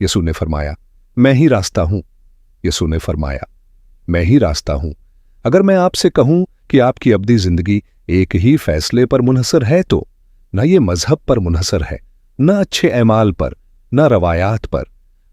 यसू ने फरमाया, मैं ही रास्ता हूं। यसू ने फरमाया, मैं ही रास्ता हूं। अगर मैं आपसे कहूं कि आपकी अब्दी जिंदगी एक ही फैसले पर मुनहसर है तो न ये मजहब पर मुनहसर है, न अच्छे ऐमाल पर, न रवायात पर।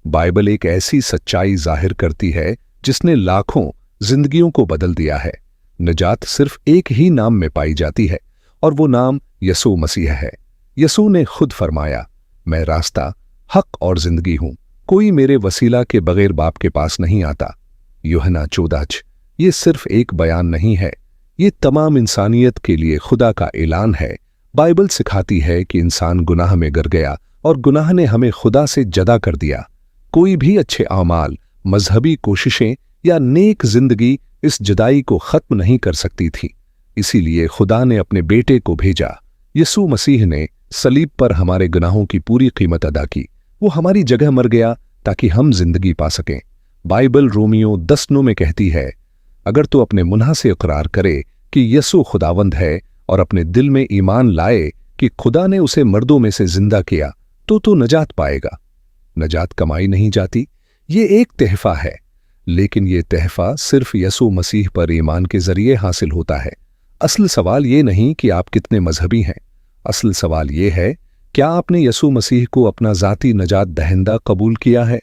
बाइबल एक ऐसी सच्चाई जाहिर करती है जिसने लाखों जिंदगियों को बदल दिया है। निजात सिर्फ एक ही नाम में पाई जाती है और वो नाम यसू मसीह है। यसू ने खुद फरमाया, मैं रास्ता, हक और जिंदगी हूं, कोई मेरे वसीला के बगैर बाप के पास नहीं आता। यूहन्ना 14। ये सिर्फ एक बयान नहीं है, ये तमाम इंसानियत के लिए खुदा का ऐलान है। बाइबल सिखाती है कि इंसान गुनाह में गिर गया और गुनाह ने हमें खुदा से जदा कर दिया। कोई भी अच्छे आमाल, मजहबी कोशिशें या नेक जिंदगी इस जुदाई को खत्म नहीं कर सकती थी। इसीलिए खुदा ने अपने बेटे को भेजा। यसू मसीह ने सलीब पर हमारे गुनाहों की पूरी कीमत अदा की। वो हमारी जगह मर गया ताकि हम जिंदगी पा सकें। बाइबल रोमियो 10 में कहती है, अगर तू अपने मुन्हा से इकरार करे कि यसू खुदावंद है और अपने दिल में ईमान लाए कि खुदा ने उसे मर्दों में से जिंदा किया तो नजात पाएगा। नजात कमाई नहीं जाती, ये एक तहफा है, लेकिन ये तहफा सिर्फ यसू मसीह पर ईमान के जरिए हासिल होता है। असल सवाल ये नहीं कि आप कितने मजहबी हैं, असल सवाल ये है, क्या आपने यसू मसीह को अपना ज़ाती नजात दहिंदा कबूल किया है?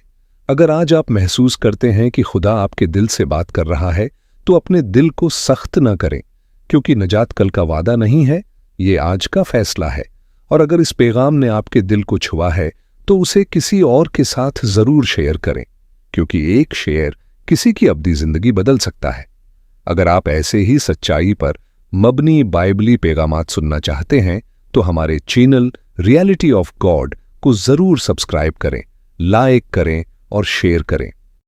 अगर आज आप महसूस करते हैं कि खुदा आपके दिल से बात कर रहा है, तो अपने दिल को सख्त न करें, क्योंकि नजात कल का वादा नहीं है, ये आज का फैसला है। और अगर इस पैगाम ने आपके दिल को छुआ है तो उसे किसी और के साथ जरूर शेयर करें, क्योंकि एक शेयर किसी की अब्दी जिंदगी बदल सकता है। अगर आप ऐसे ही सच्चाई पर मबनी बाइबली पैगामात सुनना चाहते हैं तो हमारे चैनल रियलिटी ऑफ गॉड को जरूर सब्सक्राइब करें, लाइक करें और शेयर करें।